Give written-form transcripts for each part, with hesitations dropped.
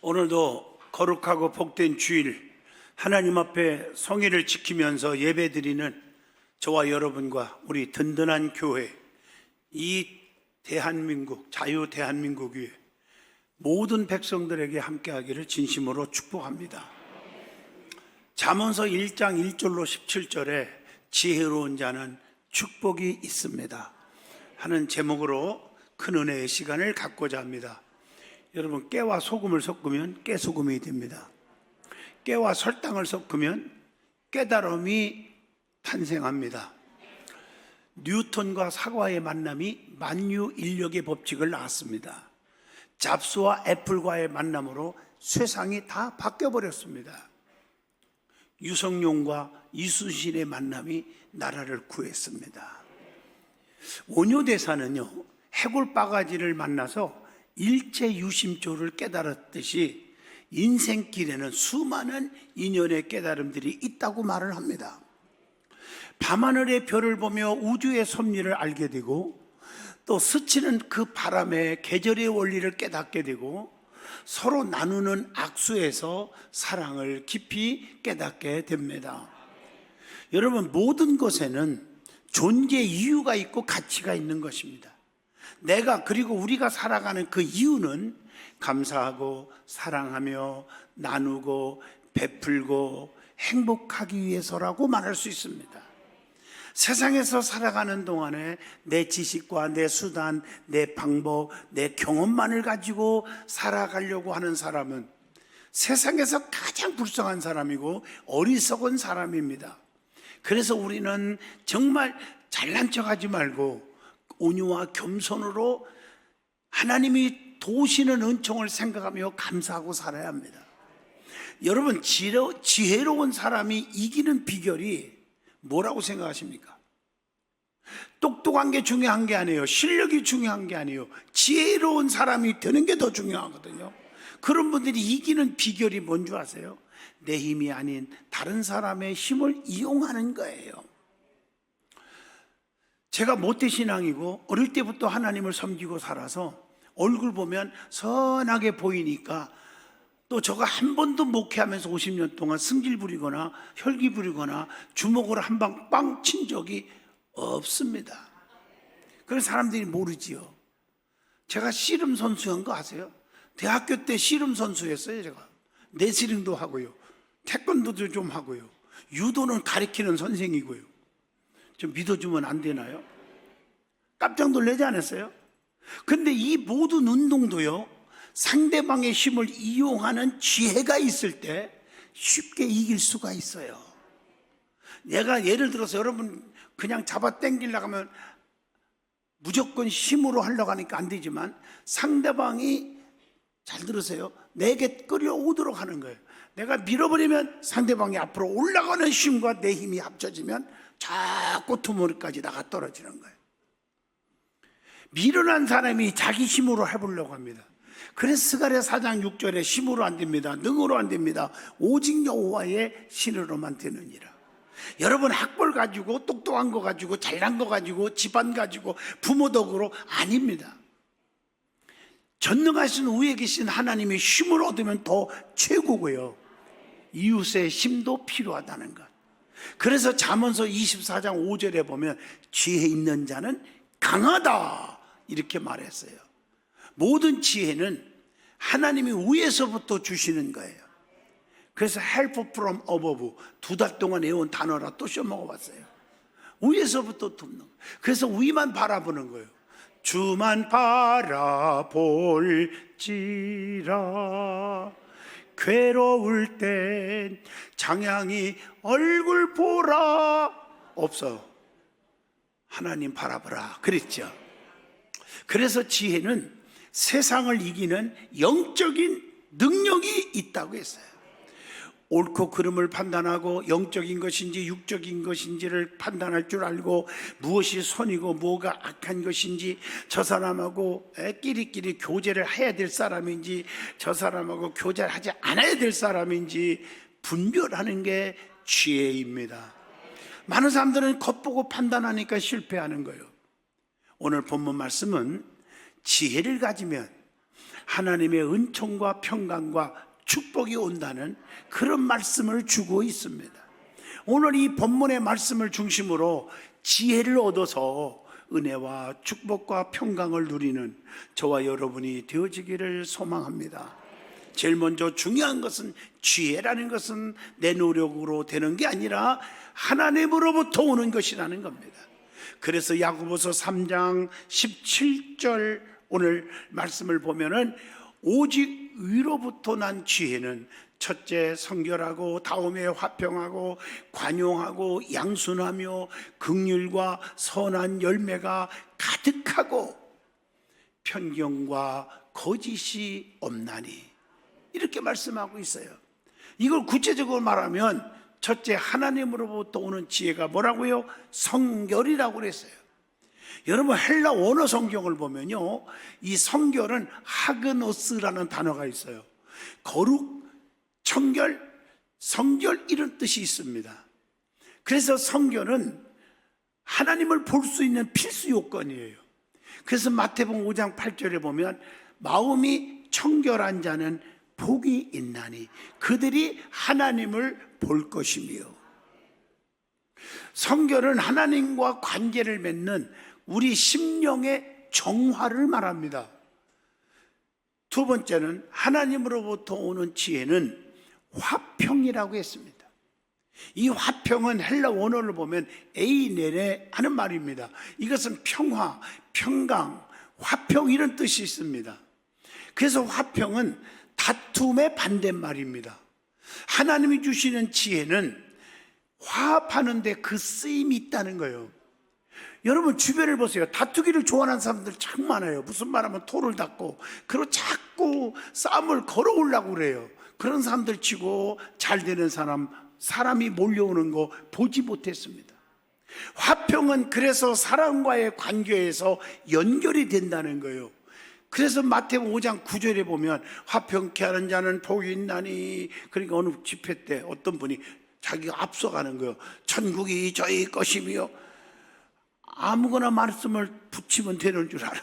오늘도 거룩하고 복된 주일, 하나님 앞에 성의를 지키면서 예배드리는 저와 여러분과 우리 든든한 교회, 이 대한민국, 자유 대한민국 위에 모든 백성들에게 함께하기를 진심으로 축복합니다. 잠언서 1장 1절로 17절에 지혜로운 자는 축복이 있습니다 하는 제목으로 큰 은혜의 시간을 갖고자 합니다. 여러분, 깨와 소금을 섞으면 깨소금이 됩니다. 깨와 설탕을 섞으면 깨달음이 탄생합니다. 뉴턴과 사과의 만남이 만유인력의 법칙을 낳았습니다. 잡스와 애플과의 만남으로 세상이 다 바뀌어버렸습니다. 유성룡과 이순신의 만남이 나라를 구했습니다. 원효대사는요, 해골바가지를 만나서 일체유심조를 깨달았듯이 인생길에는 수많은 인연의 깨달음들이 있다고 말을 합니다. 밤하늘의 별을 보며 우주의 섭리를 알게 되고, 또 스치는 그 바람의 계절의 원리를 깨닫게 되고, 서로 나누는 악수에서 사랑을 깊이 깨닫게 됩니다. 여러분, 모든 것에는 존재 이유가 있고 가치가 있는 것입니다. 내가, 그리고 우리가 살아가는 그 이유는 감사하고 사랑하며 나누고 베풀고 행복하기 위해서라고 말할 수 있습니다. 세상에서 살아가는 동안에 내 지식과 내 수단, 내 방법, 내 경험만을 가지고 살아가려고 하는 사람은 세상에서 가장 불쌍한 사람이고 어리석은 사람입니다. 그래서 우리는 정말 잘난 척하지 말고 온유와 겸손으로 하나님이 도우시는 은총을 생각하며 감사하고 살아야 합니다. 여러분, 지혜로운 사람이 이기는 비결이 뭐라고 생각하십니까? 똑똑한 게 중요한 게 아니에요. 실력이 중요한 게 아니에요. 지혜로운 사람이 되는 게 더 중요하거든요. 그런 분들이 이기는 비결이 뭔지 아세요? 내 힘이 아닌 다른 사람의 힘을 이용하는 거예요. 제가 모태신앙이고 어릴 때부터 하나님을 섬기고 살아서 얼굴 보면 선하게 보이니까, 또 저가 한 번도 목회하면서 50년 동안 승질 부리거나 혈기 부리거나 주먹으로 한 방 빵 친 적이 없습니다. 그래서 사람들이 모르지요. 제가 씨름 선수한 거 아세요? 대학교 때 씨름 선수였어요. 제가 레슬링도 하고요, 태권도도 좀 하고요, 유도는 가르치는 선생이고요. 좀 믿어주면 안 되나요? 깜짝 놀라지 않았어요? 근데 이 모든 운동도요, 상대방의 힘을 이용하는 지혜가 있을 때 쉽게 이길 수가 있어요. 내가 예를 들어서 여러분 그냥 잡아 당기려고 하면 무조건 힘으로 하려고 하니까 안 되지만, 상대방이, 잘 들으세요, 내게 끌려오도록 하는 거예요. 내가 밀어버리면 상대방이 앞으로 올라가는 힘과 내 힘이 합쳐지면 자꾸 투머리까지 나가 떨어지는 거예요. 미련한 사람이 자기 힘으로 해보려고 합니다. 그래서 스가랴 4장 6절에 힘으로 안 됩니다, 능으로 안 됩니다, 오직 여호와의 신으로만 되느니라. 여러분, 학벌 가지고 똑똑한 거 가지고 잘난 거 가지고 집안 가지고 부모 덕으로 아닙니다. 전능하신 위에 계신 하나님의 힘을 얻으면 더 최고고요, 이웃의 힘도 필요하다는 것. 그래서 잠언서 24장 5절에 보면 지혜 있는 자는 강하다 이렇게 말했어요. 모든 지혜는 하나님이 위에서부터 주시는 거예요. 그래서 help from above, 2달 동안 외운 단어라 또 써먹어봤어요. 위에서부터 돕는 거예요. 그래서 위만 바라보는 거예요. 주만 바라볼지라 괴로울 땐 장양이 얼굴 보라 없어, 하나님 바라보라 그랬죠. 그래서 지혜는 세상을 이기는 영적인 능력이 있다고 했어요. 옳고 그름을 판단하고 영적인 것인지 육적인 것인지를 판단할 줄 알고, 무엇이 선이고 뭐가 악한 것인지, 저 사람하고 끼리끼리 교제를 해야 될 사람인지 저 사람하고 교제를 하지 않아야 될 사람인지 분별하는 게 지혜입니다. 많은 사람들은 겉보고 판단하니까 실패하는 거예요. 오늘 본문 말씀은 지혜를 가지면 하나님의 은총과 평강과 축복이 온다는 그런 말씀을 주고 있습니다. 오늘 이 본문의 말씀을 중심으로 지혜를 얻어서 은혜와 축복과 평강을 누리는 저와 여러분이 되어지기를 소망합니다. 제일 먼저 중요한 것은 지혜라는 것은 내 노력으로 되는 게 아니라 하나님으로부터 오는 것이라는 겁니다. 그래서 야고보서 3장 17절 오늘 말씀을 보면은 오직 위로부터 난 지혜는 첫째 성결하고 다음에 화평하고 관용하고 양순하며 긍휼과 선한 열매가 가득하고 편견과 거짓이 없나니, 이렇게 말씀하고 있어요. 이걸 구체적으로 말하면 첫째 하나님으로부터 오는 지혜가 뭐라고요? 성결이라고 그랬어요. 여러분 헬라 원어 성경을 보면요, 이 성결은 하그노스라는 단어가 있어요. 거룩, 청결, 성결 이런 뜻이 있습니다. 그래서 성결은 하나님을 볼 수 있는 필수 요건이에요. 그래서 마태복음 5장 8절에 보면 마음이 청결한 자는 복이 있나니 그들이 하나님을 볼 것이며, 성결은 하나님과 관계를 맺는 우리 심령의 정화를 말합니다. 두 번째는 하나님으로부터 오는 지혜는 화평이라고 했습니다. 이 화평은 헬라 원어를 보면 에이네레 하는 말입니다. 이것은 평화, 평강, 화평 이런 뜻이 있습니다. 그래서 화평은 다툼의 반대말입니다. 하나님이 주시는 지혜는 화합하는 데 그 쓰임이 있다는 거예요. 여러분 주변을 보세요. 다투기를 좋아하는 사람들 참 많아요. 무슨 말하면 토를 닦고 그리고 자꾸 싸움을 걸어오려고 그래요. 그런 사람들 치고 잘 되는 사람이 몰려오는 거 보지 못했습니다. 화평은 그래서 사람과의 관계에서 연결이 된다는 거예요. 그래서 마태복음 5장 9절에 보면 화평케 하는 자는 복이 있나니, 그러니까 어느 집회 때 어떤 분이 자기가 앞서가는 거예요. 천국이 저희 것이며, 아무거나 말씀을 붙이면 되는 줄 알아.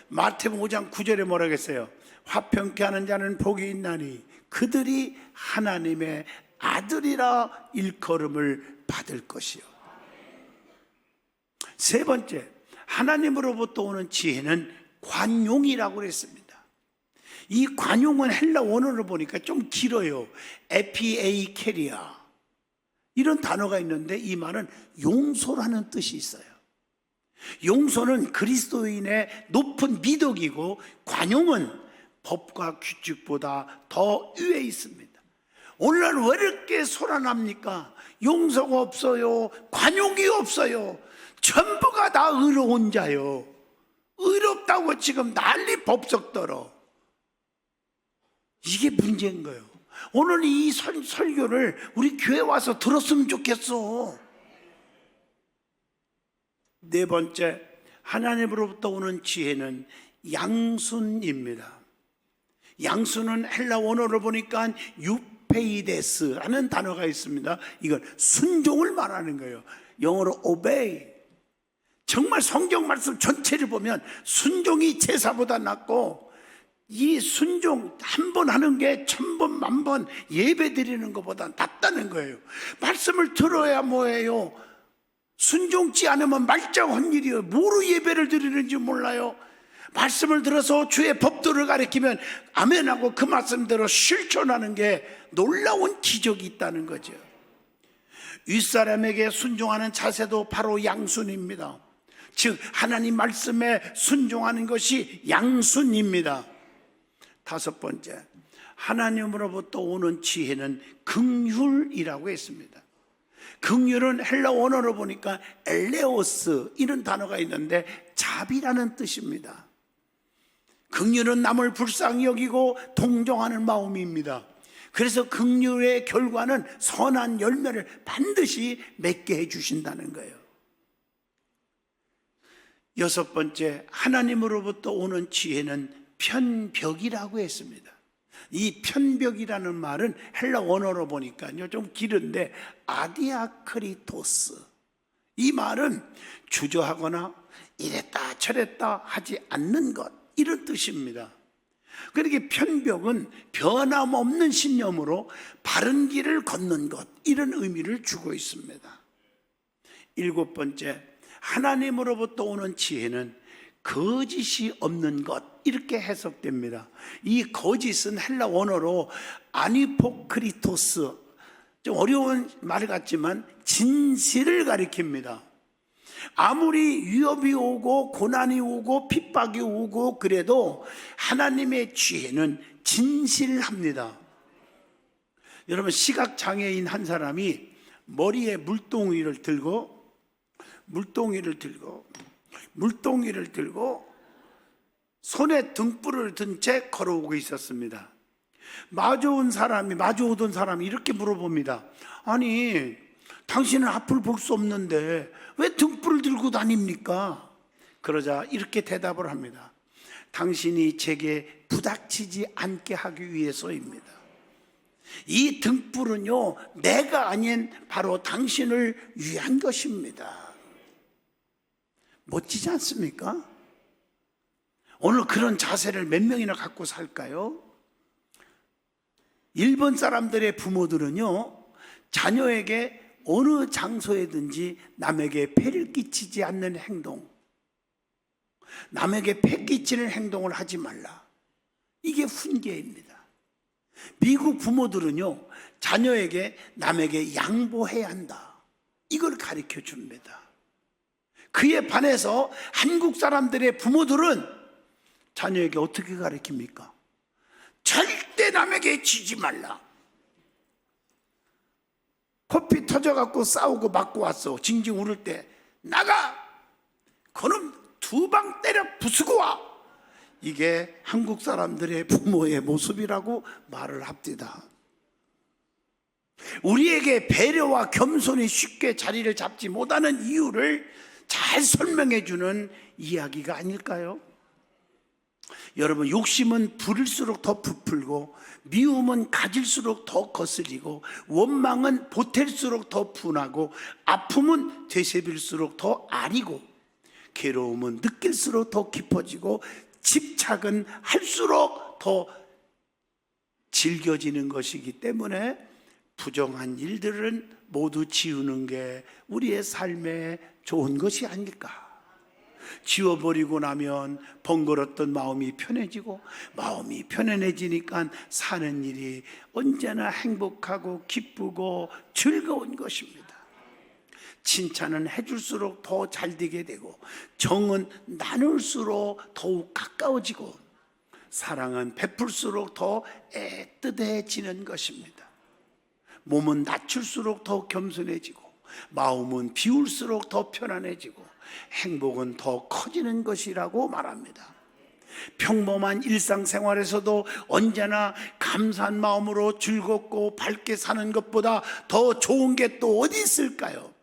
마태복음 5장 9절에 뭐라고 했어요? 화평케 하는 자는 복이 있나니 그들이 하나님의 아들이라 일컬음을 받을 것이요. 세 번째, 하나님으로부터 오는 지혜는 관용이라고 했습니다. 이 관용은 헬라 원어로 보니까 좀 길어요. 에피에이케리아 이런 단어가 있는데 이 말은 용서라는 뜻이 있어요. 용서는 그리스도인의 높은 미덕이고 관용은 법과 규칙보다 더 위에 있습니다. 오늘날 왜 이렇게 소란합니까? 용서가 없어요. 관용이 없어요. 전부가 다 의로운 자요. 의롭다고 지금 난리 법석 떨어. 이게 문제인 거예요. 오늘 이 설교를 우리 교회 와서 들었으면 좋겠어. 네 번째, 하나님으로부터 오는 지혜는 양순입니다. 양순은 헬라 원어를 보니까 유페이데스라는 단어가 있습니다. 이건 순종을 말하는 거예요. 영어로 obey. 정말 성경 말씀 전체를 보면 순종이 제사보다 낫고, 이 순종 한 번 하는 게 1000번 만번 예배 드리는 것보다 낫다는 거예요. 말씀을 들어야 뭐예요? 순종치 않으면 말짱한 일이에요. 뭐로 예배를 드리는지 몰라요. 말씀을 들어서 주의 법도를 가리키면 아멘하고 그 말씀대로 실천하는 게 놀라운 기적이 있다는 거죠. 윗사람에게 순종하는 자세도 바로 양순입니다. 즉 하나님 말씀에 순종하는 것이 양순입니다. 다섯 번째, 하나님으로부터 오는 지혜는 긍휼이라고 했습니다. 긍휼은 헬라 원어로 보니까 엘레오스 이런 단어가 있는데 자비라는 뜻입니다. 긍휼은 남을 불쌍히 여기고 동정하는 마음입니다. 그래서 긍휼의 결과는 선한 열매를 반드시 맺게 해주신다는 거예요. 여섯 번째, 하나님으로부터 오는 지혜는 편벽이라고 했습니다. 이 편벽이라는 말은 헬라 원어로 보니까요 좀 길은데 아디아크리토스, 이 말은 주저하거나 이랬다 나철했다 하지 않는 것, 이런 뜻입니다. 그러니까 편벽은 변함없는 신념으로 바른 길을 걷는 것, 이런 의미를 주고 있습니다. 7번째, 하나님으로부터 오는 지혜는 거짓이 없는 것, 이렇게 해석됩니다. 이 거짓은 헬라 원어로 아니포크리토스, 좀 어려운 말 같지만 진실을 가리킵니다. 아무리 위협이 오고 고난이 오고 핍박이 오고 그래도 하나님의 지혜는 진실합니다. 여러분, 시각장애인 한 사람이 머리에 물동이를 들고 손에 등불을 든 채 걸어오고 있었습니다. 마주오던 사람이 이렇게 물어봅니다. 아니, 당신은 앞을 볼 수 없는데 왜 등불을 들고 다닙니까? 그러자 이렇게 대답을 합니다. 당신이 제게 부닥치지 않게 하기 위해서입니다. 이 등불은요, 내가 아닌 바로 당신을 위한 것입니다. 멋지지 않습니까? 오늘 그런 자세를 몇 명이나 갖고 살까요? 일본 사람들의 부모들은요, 자녀에게 어느 장소에든지 남에게 폐를 끼치지 않는 행동, 남에게 폐 끼치는 행동을 하지 말라, 이게 훈계입니다. 미국 부모들은요, 자녀에게 남에게 양보해야 한다, 이걸 가르쳐 줍니다. 그에 반해서 한국 사람들의 부모들은 자녀에게 어떻게 가르칩니까? 절대 남에게 지지 말라. 코피 터져갖고 싸우고 맞고 왔어. 징징 울을 때 나가! 그놈 2방 때려 부수고 와! 이게 한국 사람들의 부모의 모습이라고 말을 합니다. 우리에게 배려와 겸손이 쉽게 자리를 잡지 못하는 이유를 잘 설명해 주는 이야기가 아닐까요? 여러분, 욕심은 부릴수록 더 부풀고 미움은 가질수록 더 거슬리고 원망은 보탤수록 더 분하고 아픔은 되새빌수록 더 아리고 괴로움은 느낄수록 더 깊어지고 집착은 할수록 더 질겨지는 것이기 때문에 부정한 일들은 모두 지우는 게 우리의 삶에 좋은 것이 아닐까. 지워버리고 나면 번거롭던 마음이 편해지고, 마음이 편안해지니까 사는 일이 언제나 행복하고 기쁘고 즐거운 것입니다. 칭찬은 해줄수록 더 잘되게 되고, 정은 나눌수록 더욱 가까워지고, 사랑은 베풀수록 더 애틋해지는 것입니다. 몸은 낮출수록 더 겸손해지고, 마음은 비울수록 더 편안해지고, 행복은 더 커지는 것이라고 말합니다. 평범한 일상생활에서도 언제나 감사한 마음으로 즐겁고 밝게 사는 것보다 더 좋은 게 또 어디 있을까요?